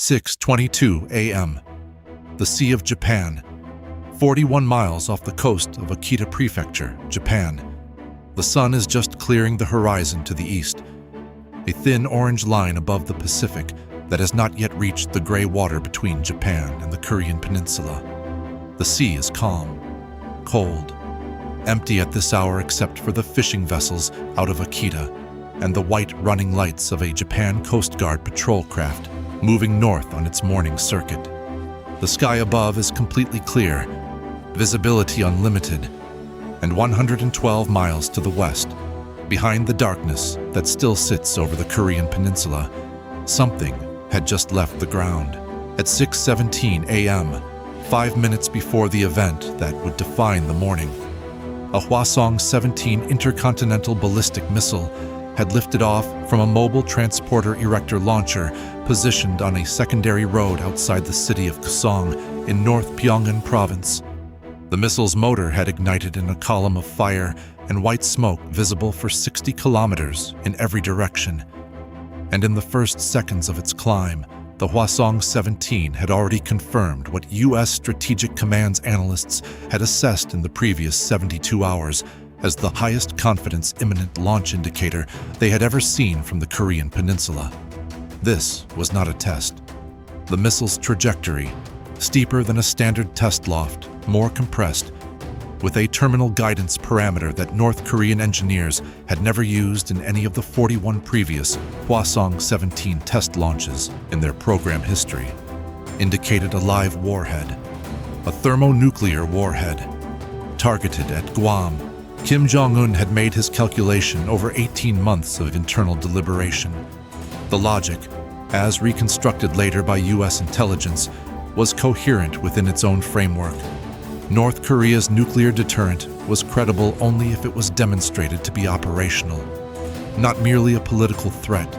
6:22 a.m. The Sea of Japan, 41 miles off the coast of Akita Prefecture, Japan. The sun is just clearing the horizon to the east, a thin orange line above the Pacific that has not yet reached the gray water between Japan and the Korean peninsula. The sea is calm, cold, empty at this hour except for the fishing vessels out of Akita and the white running lights of a Japan Coast Guard patrol craft moving north on its morning circuit. The sky above is completely clear, visibility unlimited, and 112 miles to the west, behind the darkness that still sits over the Korean peninsula, something had just left the ground. At 6:17 a.m., 5 minutes before the event that would define the morning, a Hwasong-17 intercontinental ballistic missile had lifted off from a mobile transporter erector launcher positioned on a secondary road outside the city of Hwasong in North Pyongan province. The missile's motor had ignited in a column of fire and white smoke visible for 60 kilometers in every direction. And in the first seconds of its climb, the Hwasong-17 had already confirmed what U.S. Strategic Command's analysts had assessed in the previous 72 hours as the highest confidence imminent launch indicator they had ever seen from the Korean peninsula. This was not a test. The missile's trajectory, steeper than a standard test loft, more compressed, with a terminal guidance parameter that North Korean engineers had never used in any of the 41 previous Hwasong-17 test launches in their program history, indicated a live warhead, a thermonuclear warhead, targeted at Guam. Kim Jong-un had made his calculation over 18 months of internal deliberation. The logic, as reconstructed later by U.S. intelligence, was coherent within its own framework. North Korea's nuclear deterrent was credible only if it was demonstrated to be operational, not merely a political threat,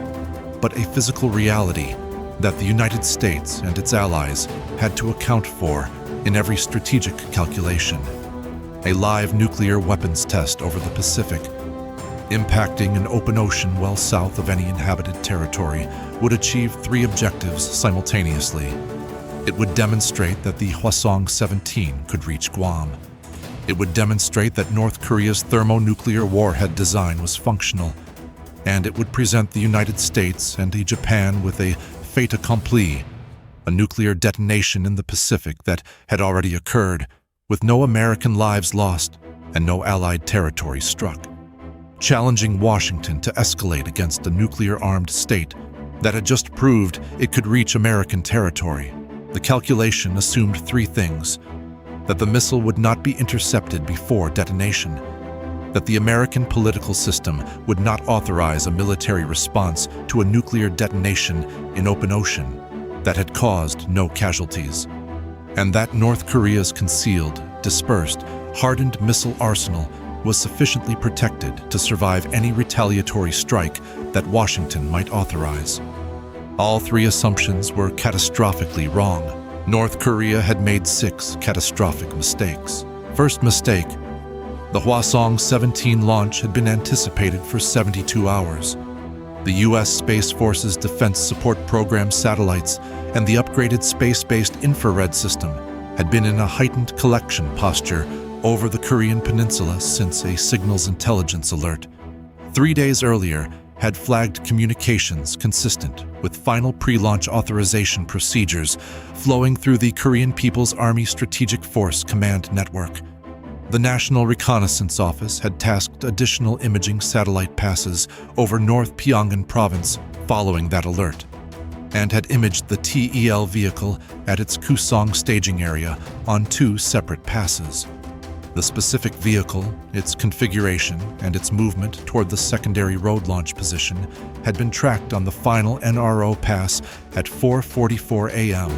but a physical reality that the United States and its allies had to account for in every strategic calculation. A live nuclear weapons test over the Pacific, impacting an open ocean well south of any inhabited territory, would achieve 3 objectives simultaneously. It would demonstrate that the Hwasong-17 could reach Guam. It would demonstrate that North Korea's thermonuclear warhead design was functional, and it would present the United States and Japan with a fait accompli, a nuclear detonation in the Pacific that had already occurred, with no American lives lost and no Allied territory struck, challenging Washington to escalate against a nuclear-armed state that had just proved it could reach American territory. The calculation assumed 3 things: that the missile would not be intercepted before detonation, that the American political system would not authorize a military response to a nuclear detonation in open ocean that had caused no casualties, and that North Korea's concealed, dispersed, hardened missile arsenal was sufficiently protected to survive any retaliatory strike that Washington might authorize. All 3 assumptions were catastrophically wrong. North Korea had made 6 catastrophic mistakes. First mistake: the Hwasong-17 launch had been anticipated for 72 hours. The U.S. Space Force's Defense Support Program satellites and the upgraded space-based infrared system had been in a heightened collection posture over the Korean peninsula since a signals intelligence alert 3 days earlier had flagged communications consistent with final pre-launch authorization procedures flowing through the Korean People's Army Strategic Force Command Network. The National Reconnaissance Office had tasked additional imaging satellite passes over North Pyongan province following that alert, and had imaged the TEL vehicle at its Hwasong staging area on 2 separate passes. The specific vehicle, its configuration, and its movement toward the secondary road launch position had been tracked on the final NRO pass at 4:44 a.m.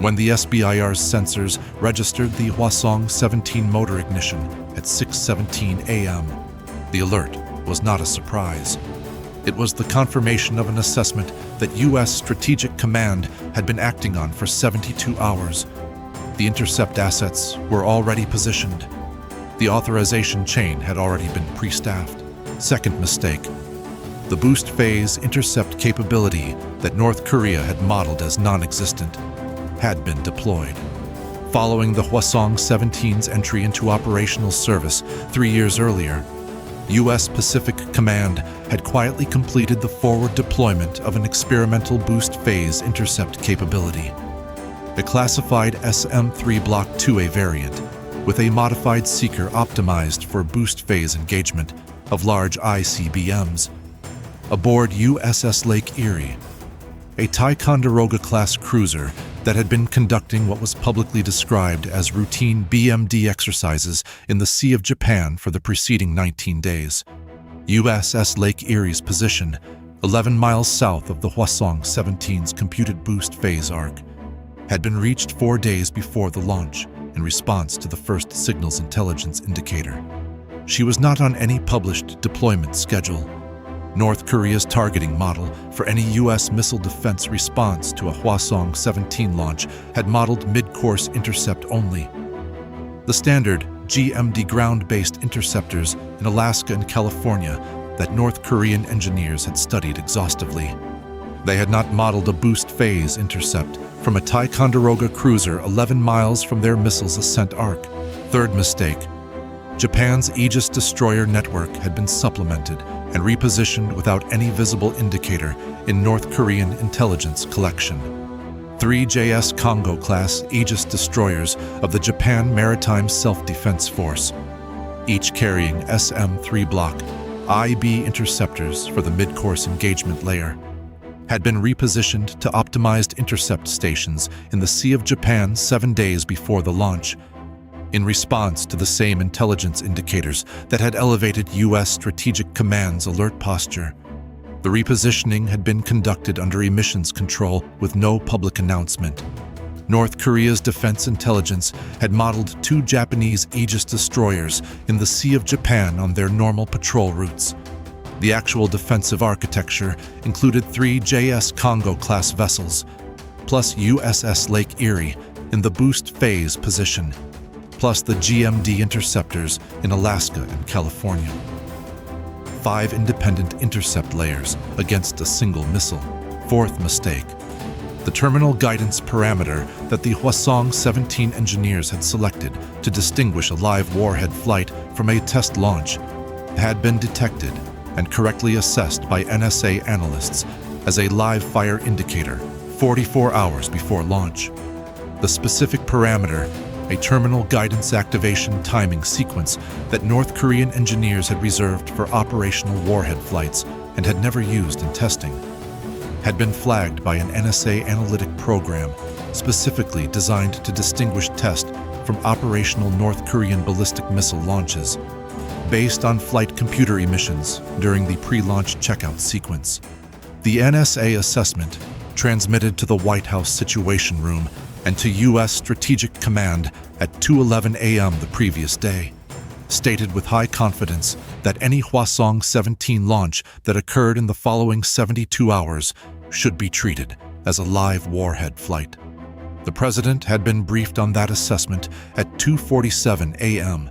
when the SBIR's sensors registered the Hwasong-17 motor ignition at 6:17 a.m. The alert was not a surprise. It was the confirmation of an assessment that U.S. Strategic Command had been acting on for 72 hours. The intercept assets were already positioned. The authorization chain had already been pre-staffed. Second mistake: The boost phase intercept capability that North Korea had modeled as non-existent had been deployed. Following the Hwasong-17's entry into operational service 3 years earlier, U.S. Pacific Command had quietly completed the forward deployment of an experimental boost phase intercept capability, a classified SM-3 Block IIA variant with a modified seeker optimized for boost phase engagement of large ICBMs, aboard USS Lake Erie, a Ticonderoga-class cruiser that had been conducting what was publicly described as routine BMD exercises in the Sea of Japan for the preceding 19 days. USS Lake Erie's position, 11 miles south of the Hwasong-17's computed boost phase arc, had been reached 4 days before the launch in response to the first signals intelligence indicator. She was not on any published deployment schedule. North Korea's targeting model for any U.S. missile defense response to a Hwasong-17 launch had modeled mid-course intercept only. The standard GMD ground-based interceptors in Alaska and California that North Korean engineers had studied exhaustively. They had not modeled a boost phase intercept from a Ticonderoga cruiser 11 miles from their missile's ascent arc. Third mistake, Japan's Aegis destroyer network had been supplemented and repositioned without any visible indicator in North Korean intelligence collection. 3 JS Kongo-class Aegis destroyers of the Japan Maritime Self-Defense Force, each carrying SM-3 Block IB interceptors for the mid-course engagement layer, had been repositioned to optimized intercept stations in the Sea of Japan 7 days before the launch, in response to the same intelligence indicators that had elevated U.S. Strategic Command's alert posture. The repositioning had been conducted under emissions control with no public announcement. North Korea's defense intelligence had modeled 2 Japanese Aegis destroyers in the Sea of Japan on their normal patrol routes. The actual defensive architecture included 3 JS Kongo-class vessels, plus USS Lake Erie in the boost phase position, plus the GMD interceptors in Alaska and California. 5 independent intercept layers against a single missile. Fourth mistake, the terminal guidance parameter that the Hwasong-17 engineers had selected to distinguish a live warhead flight from a test launch had been detected and correctly assessed by NSA analysts as a live fire indicator 44 hours before launch. The specific parameter, a terminal guidance activation timing sequence that North Korean engineers had reserved for operational warhead flights and had never used in testing, had been flagged by an NSA analytic program specifically designed to distinguish test from operational North Korean ballistic missile launches, based on flight computer emissions during the pre-launch checkout sequence. The NSA assessment, transmitted to the White House Situation Room and to U.S. Strategic Command at 2:11 a.m. the previous day, stated with high confidence that any Hwasong-17 launch that occurred in the following 72 hours should be treated as a live warhead flight. The President had been briefed on that assessment at 2:47 a.m.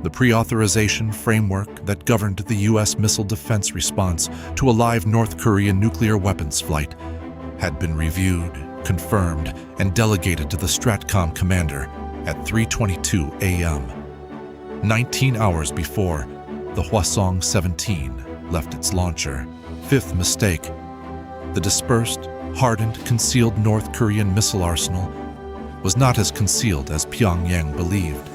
The pre-authorization framework that governed the U.S. missile defense response to a live North Korean nuclear weapons flight had been reviewed, confirmed, and delegated to the Stratcom commander at 3:22 a.m., 19 hours before the Hwasong-17 left its launcher. Fifth mistake, the dispersed, hardened, concealed North Korean missile arsenal was not as concealed as Pyongyang believed.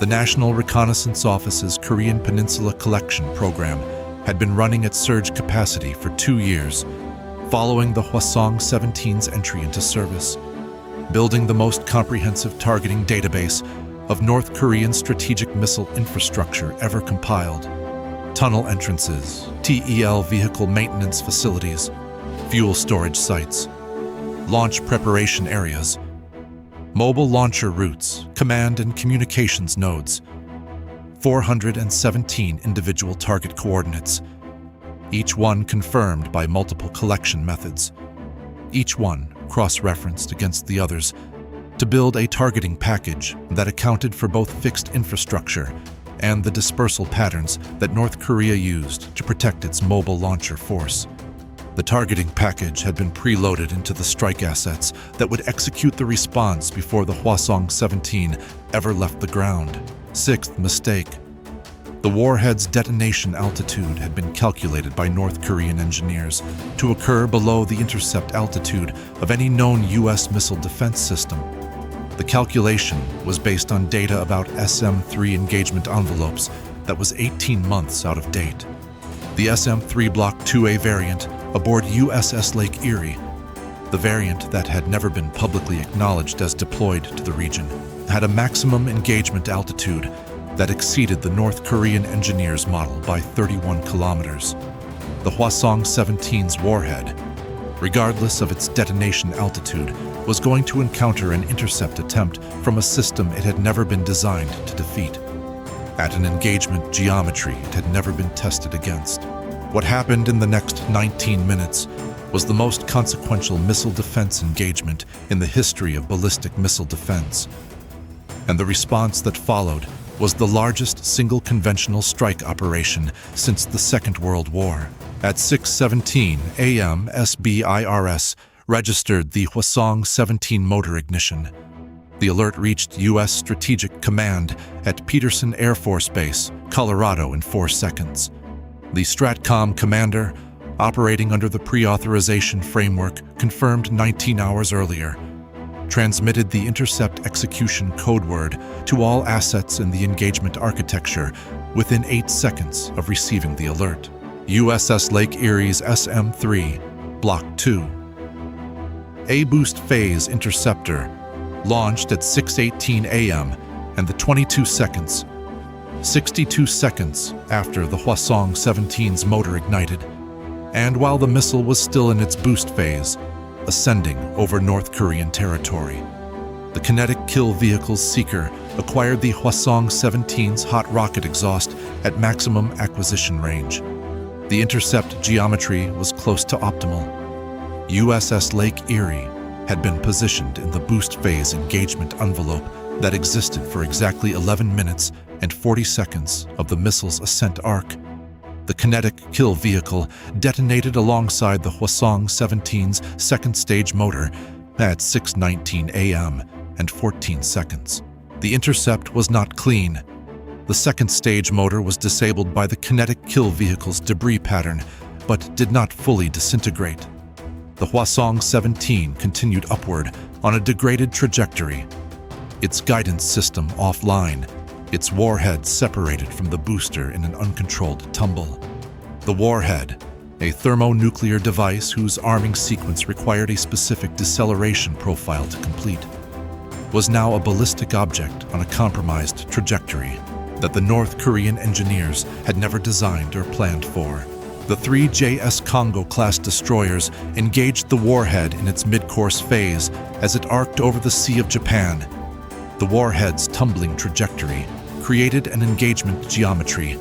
The National Reconnaissance Office's Korean Peninsula Collection Program had been running at surge capacity for 2 years, following the Hwasong-17's entry into service, building the most comprehensive targeting database of North Korean strategic missile infrastructure ever compiled. Tunnel entrances, TEL vehicle maintenance facilities, fuel storage sites, launch preparation areas, mobile launcher routes, command and communications nodes, 417 individual target coordinates, each one confirmed by multiple collection methods, each one cross-referenced against the others, to build a targeting package that accounted for both fixed infrastructure and the dispersal patterns that North Korea used to protect its mobile launcher force. The targeting package had been preloaded into the strike assets that would execute the response before the Hwasong-17 ever left the ground. Sixth mistake. The warhead's detonation altitude had been calculated by North Korean engineers to occur below the intercept altitude of any known U.S. missile defense system. The calculation was based on data about SM-3 engagement envelopes that was 18 months out of date. The SM-3 Block IIA variant aboard USS Lake Erie, the variant that had never been publicly acknowledged as deployed to the region, had a maximum engagement altitude that exceeded the North Korean engineers' model by 31 kilometers. The Hwasong-17's warhead, regardless of its detonation altitude, was going to encounter an intercept attempt from a system it had never been designed to defeat, at an engagement geometry it had never been tested against. What happened in the next 19 minutes was the most consequential missile defense engagement in the history of ballistic missile defense. And the response that followed was the largest single conventional strike operation since the Second World War. At 6:17 a.m., SBIRS registered the Hwasong-17 motor ignition. The alert reached U.S. Strategic Command at Peterson Air Force Base, Colorado, in 4 seconds. The STRATCOM commander, operating under the pre-authorization framework confirmed 19 hours earlier, transmitted the intercept execution code word to all assets in the engagement architecture within 8 seconds of receiving the alert. USS Lake Erie's SM-3 Block II A boost phase interceptor launched at 6:18 a.m. and the 62 seconds after the Hwasong-17's motor ignited, and while the missile was still in its boost phase, ascending over North Korean territory. The kinetic kill vehicle's seeker acquired the Hwasong-17's hot rocket exhaust at maximum acquisition range. The intercept geometry was close to optimal. USS Lake Erie had been positioned in the boost phase engagement envelope that existed for exactly 11 minutes and 40 seconds of the missile's ascent arc. The kinetic kill vehicle detonated alongside the Hwasong-17's second stage motor at 6:19 a.m. and 14 seconds. The intercept was not clean. The second stage motor was disabled by the kinetic kill vehicle's debris pattern, but did not fully disintegrate. The Hwasong-17 continued upward on a degraded trajectory, its guidance system offline, its warhead separated from the booster in an uncontrolled tumble. The warhead, a thermonuclear device whose arming sequence required a specific deceleration profile to complete, was now a ballistic object on a compromised trajectory that the North Korean engineers had never designed or planned for. The 3 JS Kongo-class destroyers engaged the warhead in its mid-course phase as it arced over the Sea of Japan. The warhead's tumbling trajectory created an engagement geometry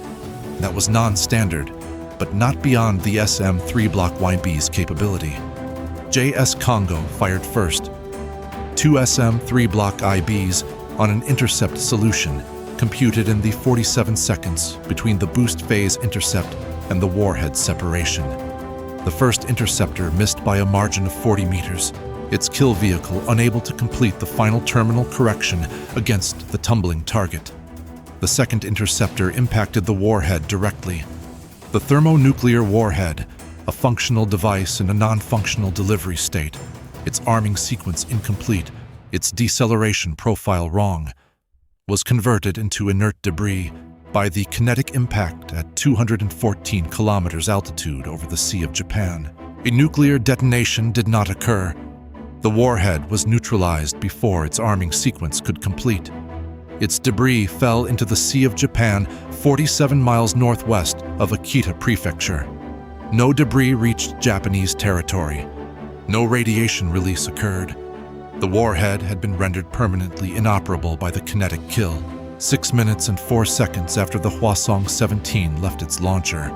that was non-standard, but not beyond the SM-3 Block IIA's capability. JS Kongo fired first. 2 SM-3 Block IIBs on an intercept solution computed in the 47 seconds between the boost phase intercept and the warhead separation. The first interceptor missed by a margin of 40 meters, its kill vehicle unable to complete the final terminal correction against the tumbling target. The second interceptor impacted the warhead directly. The thermonuclear warhead, a functional device in a non-functional delivery state, its arming sequence incomplete, its deceleration profile wrong, was converted into inert debris by the kinetic impact at 214 kilometers altitude over the Sea of Japan. A nuclear detonation did not occur. The warhead was neutralized before its arming sequence could complete. Its debris fell into the Sea of Japan, 47 miles northwest of Akita Prefecture. No debris reached Japanese territory. No radiation release occurred. The warhead had been rendered permanently inoperable by the kinetic kill. 6 minutes and 4 seconds after the Hwasong-17 left its launcher,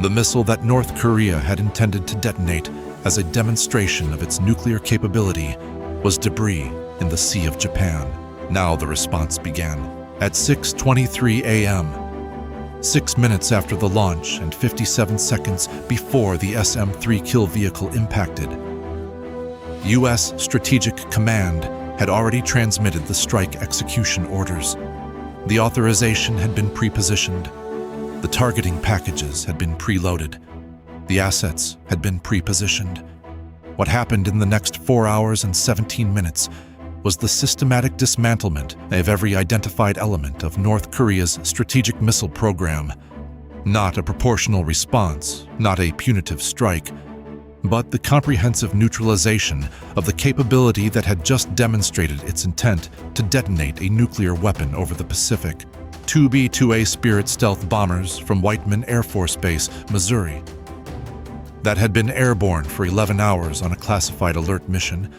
the missile that North Korea had intended to detonate as a demonstration of its nuclear capability was debris in the Sea of Japan. Now the response began. At 6:23 a.m., 6 minutes after the launch and 57 seconds before the SM-3 kill vehicle impacted, U.S. Strategic Command had already transmitted the strike execution orders. The authorization had been pre-positioned. The targeting packages had been preloaded. The assets had been pre-positioned. What happened in the next 4 hours and 17 minutes was the systematic dismantlement of every identified element of North Korea's strategic missile program. Not a proportional response, not a punitive strike, but the comprehensive neutralization of the capability that had just demonstrated its intent to detonate a nuclear weapon over the Pacific. 2 B-2A Spirit stealth bombers from Whiteman Air Force Base, Missouri, that had been airborne for 11 hours on a classified alert mission,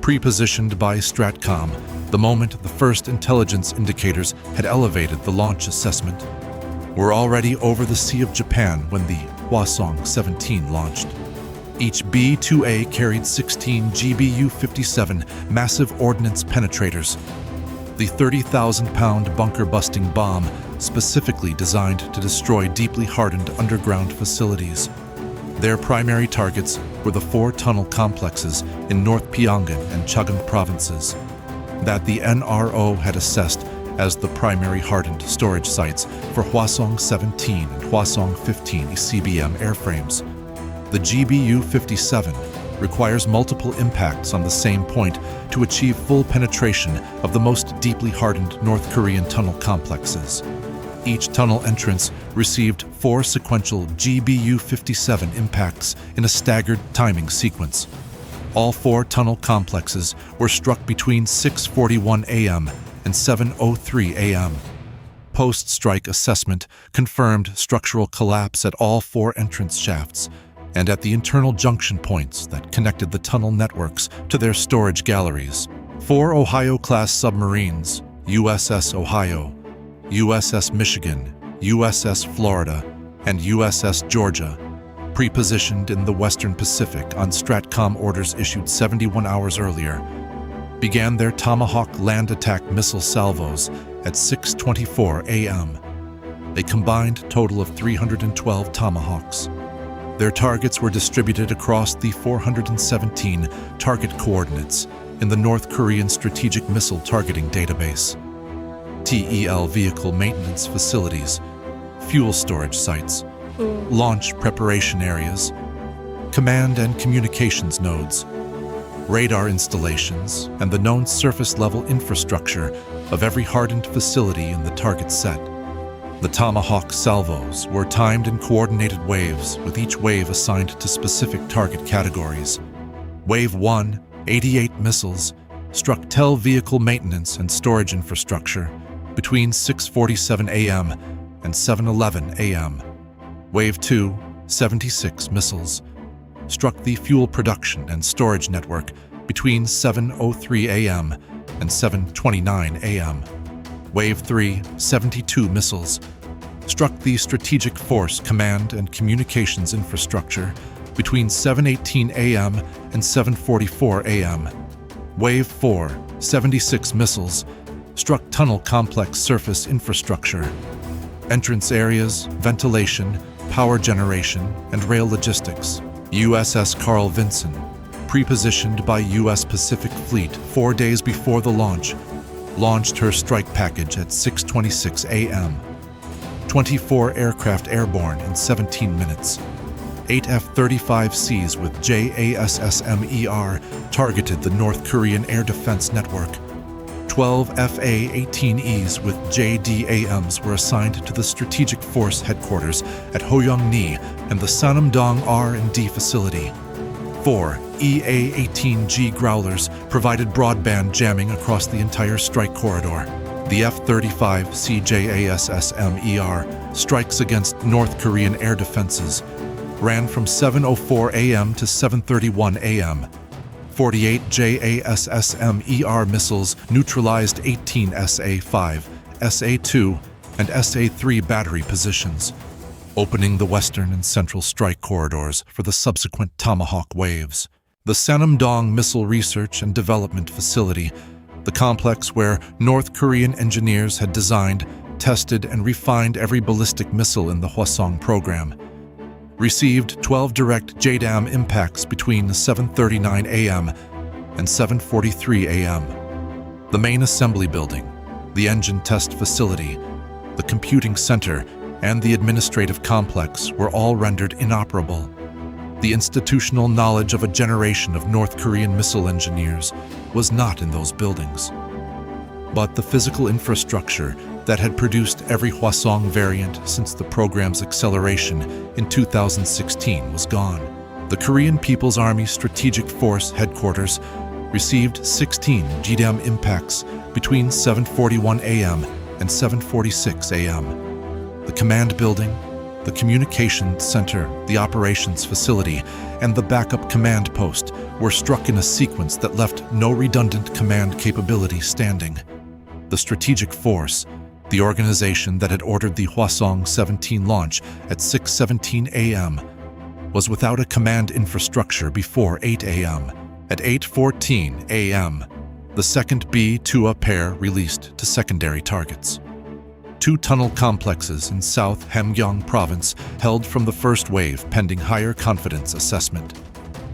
pre-positioned by Stratcom the moment the first intelligence indicators had elevated the launch assessment, were already over the Sea of Japan when the Hwasong-17 launched. Each B-2A carried 16 GBU-57 massive ordnance penetrators, the 30,000-pound bunker-busting bomb specifically designed to destroy deeply hardened underground facilities. Their primary targets were the 4 tunnel complexes in North Pyongan and Chagang provinces that the NRO had assessed as the primary hardened storage sites for Hwasong-17 and Hwasong-15 ICBM airframes. The GBU-57 requires multiple impacts on the same point to achieve full penetration of the most deeply hardened North Korean tunnel complexes. Each tunnel entrance received 4 sequential GBU-57 impacts in a staggered timing sequence. All 4 tunnel complexes were struck between 6:41 a.m. and 7:03 a.m. Post-strike assessment confirmed structural collapse at all 4 entrance shafts and at the internal junction points that connected the tunnel networks to their storage galleries. 4 Ohio-class submarines, USS Ohio, USS Michigan, USS Florida, and USS Georgia, pre-positioned in the Western Pacific on Stratcom orders issued 71 hours earlier, began their Tomahawk land attack missile salvos at 6:24 a.m., a combined total of 312 Tomahawks. Their targets were distributed across the 417 target coordinates in the North Korean Strategic Missile Targeting Database, TEL vehicle maintenance facilities, fuel storage sites, launch preparation areas, command and communications nodes, radar installations, and the known surface-level infrastructure of every hardened facility in the target set. The Tomahawk salvos were timed in coordinated waves, with each wave assigned to specific target categories. Wave 1, 88 missiles, struck TEL vehicle maintenance and storage infrastructure between 6:47 a.m. and 7:11 a.m. Wave 2, 76 missiles, struck the fuel production and storage network between 7:03 a.m. and 7:29 a.m. Wave 3, 72 missiles, struck the Strategic Force Command and Communications infrastructure between 7:18 a.m. and 7:44 a.m. Wave 4, 76 missiles, struck tunnel complex surface infrastructure, entrance areas, ventilation, power generation, and rail logistics. USS Carl Vinson, pre-positioned by U.S. Pacific Fleet 4 days before the launch, launched her strike package at 6:26 a.m. 24 aircraft airborne in 17 minutes. 8 F-35Cs with JASSMER targeted the North Korean air defense network. 12 FA-18Es with JDAMs were assigned to the Strategic Force Headquarters at Hoyeong-ni and the Sanam-dong R&D facility. 4 EA-18G Growlers provided broadband jamming across the entire strike corridor. The F-35 CJASSMER strikes against North Korean air defenses ran from 7:04 a.m. to 7:31 a.m. 48 JASSMER missiles neutralized 18 SA-5, SA-2, and SA-3 battery positions, opening the western and central strike corridors for the subsequent Tomahawk waves. The Sanam-dong Missile Research and Development Facility the complex where North Korean engineers had designed, tested, and refined every ballistic missile in the Hwasong program, received 12 direct JDAM impacts between 7:39 a.m. and 7:43 a.m. The main assembly building, the engine test facility, the computing center, and the administrative complex were all rendered inoperable. The institutional knowledge of a generation of North Korean missile engineers was not in those buildings. But the physical infrastructure that had produced every Hwasong variant since the program's acceleration in 2016 was gone. The Korean People's Army Strategic Force Headquarters received 16 JDAM impacts between 7:41 a.m. and 7:46 a.m. The command building, the communications center, the operations facility, and the backup command post were struck in a sequence that left no redundant command capability standing. The strategic force, the organization that had ordered the Hwasong-17 launch at 6:17 a.m., was without a command infrastructure before 8 a.m. At 8:14 a.m., the second B-2A pair released to secondary targets. 2 tunnel complexes in South Hamgyong Province held from the first wave pending higher confidence assessment.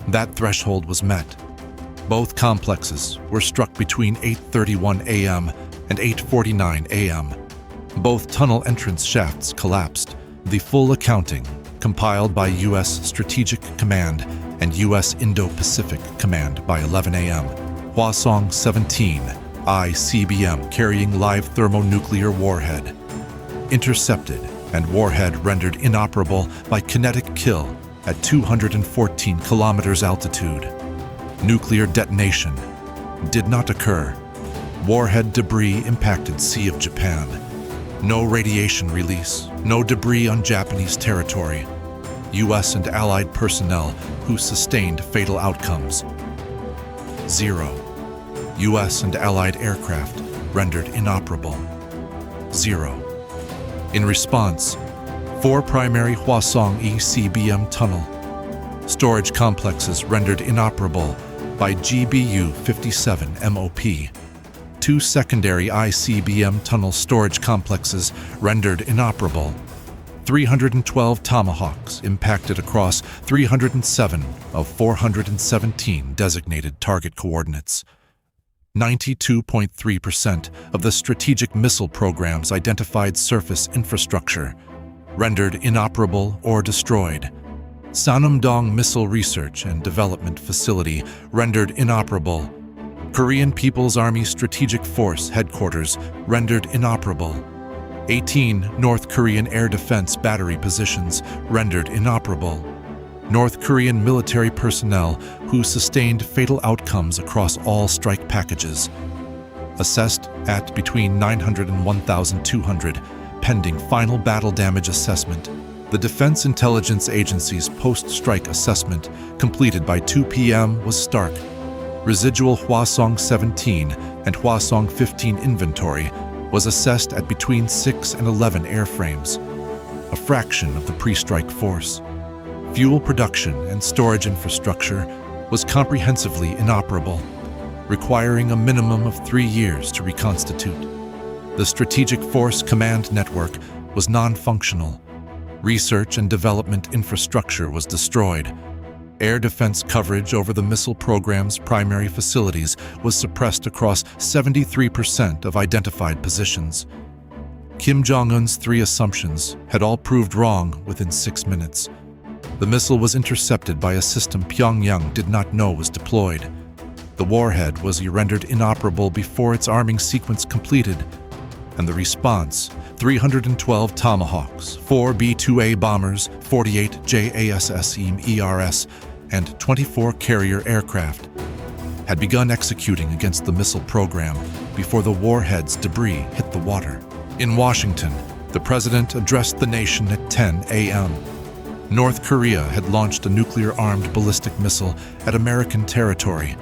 That threshold was met. Both complexes were struck between 8:31 a.m. and 8:49 a.m. Both tunnel entrance shafts collapsed. The full accounting, compiled by U.S. Strategic Command and U.S. Indo-Pacific Command by 11 a.m. Hwasong-17 ICBM carrying live thermonuclear warhead. Intercepted and warhead rendered inoperable by kinetic kill at 214 kilometers altitude. Nuclear detonation did not occur. Warhead debris impacted Sea of Japan. No radiation release, no debris on Japanese territory. U.S. and Allied personnel who sustained fatal outcomes. 0. U.S. and Allied aircraft rendered inoperable. 0. In response, 4 primary Hwasong ICBM tunnel storage complexes rendered inoperable by GBU-57 MOP. 2 secondary ICBM tunnel storage complexes rendered inoperable. 312 Tomahawks impacted across 307 of 417 designated target coordinates. 92.3% of the strategic missile program's identified surface infrastructure rendered inoperable or destroyed. Sanam-dong Missile Research and Development Facility rendered inoperable. Korean People's Army Strategic Force Headquarters rendered inoperable. 18 North Korean air defense battery positions rendered inoperable. North Korean military personnel who sustained fatal outcomes across all strike packages, assessed at between 900 and 1,200, pending final battle damage assessment. The Defense Intelligence Agency's post-strike assessment, completed by 2 p.m., was stark. Residual Hwasong-17 and Hwasong-15 inventory was assessed at between 6 and 11 airframes, a fraction of the pre-strike force. Fuel production and storage infrastructure was comprehensively inoperable, requiring a minimum of 3 years to reconstitute. The Strategic Force Command Network was non-functional. Research and development infrastructure was destroyed. Air defense coverage over the missile program's primary facilities was suppressed across 73% of identified positions. Kim Jong-un's 3 assumptions had all proved wrong within 6 minutes. The missile was intercepted by a system Pyongyang did not know was deployed. The warhead was rendered inoperable before its arming sequence completed, and the response, 312 Tomahawks, 4 B-2A bombers, 48 JASSEM-ERS, and 24 carrier aircraft, had begun executing against the missile program before the warhead's debris hit the water. In Washington, the president addressed the nation at 10 a.m. North Korea had launched a nuclear-armed ballistic missile at American territory.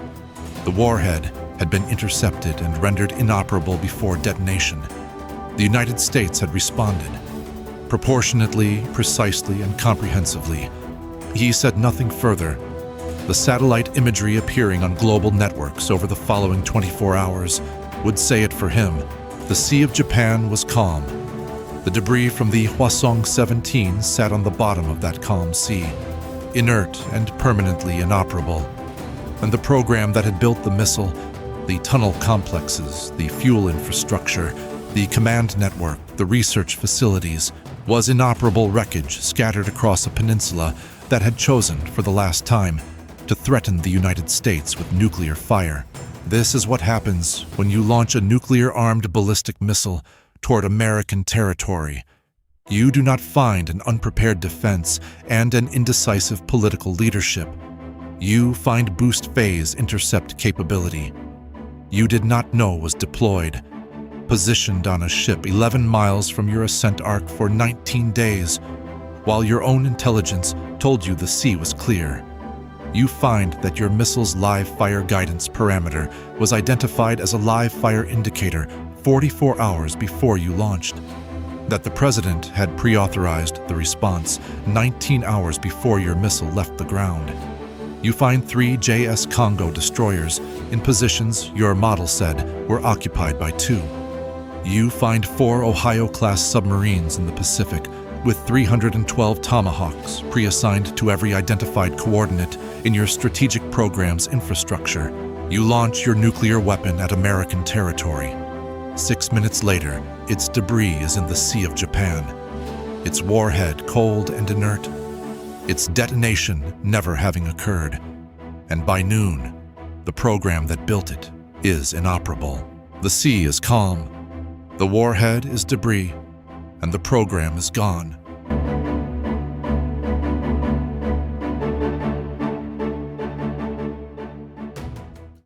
The warhead had been intercepted and rendered inoperable before detonation. The United States had responded, proportionately, precisely, and comprehensively. He said nothing further. The satellite imagery appearing on global networks over the following 24 hours would say it for him. The Sea of Japan was calm. The debris from the Hwasong-17 sat on the bottom of that calm sea, inert and permanently inoperable. And the program that had built the missile, the tunnel complexes, the fuel infrastructure, the command network, the research facilities, was inoperable wreckage scattered across a peninsula that had chosen, for the last time, to threaten the United States with nuclear fire. This is what happens when you launch a nuclear-armed ballistic missile toward American territory. You do not find an unprepared defense and an indecisive political leadership. You find boost phase intercept capability. You did not know was deployed, positioned on a ship 11 miles from your ascent arc for 19 days, while your own intelligence told you the sea was clear. You find that your missile's live fire guidance parameter was identified as a live fire indicator 44 hours before you launched, that the President had pre-authorized the response 19 hours before your missile left the ground. You find 3 JS Kongo destroyers in positions your model said were occupied by 2. You find 4 Ohio-class submarines in the Pacific with 312 Tomahawks pre-assigned to every identified coordinate in your strategic program's infrastructure. You launch your nuclear weapon at American territory. 6 minutes later, its debris is in the Sea of Japan, its warhead cold and inert, its detonation never having occurred. And by noon, the program that built it is inoperable. The sea is calm, the warhead is debris, and the program is gone.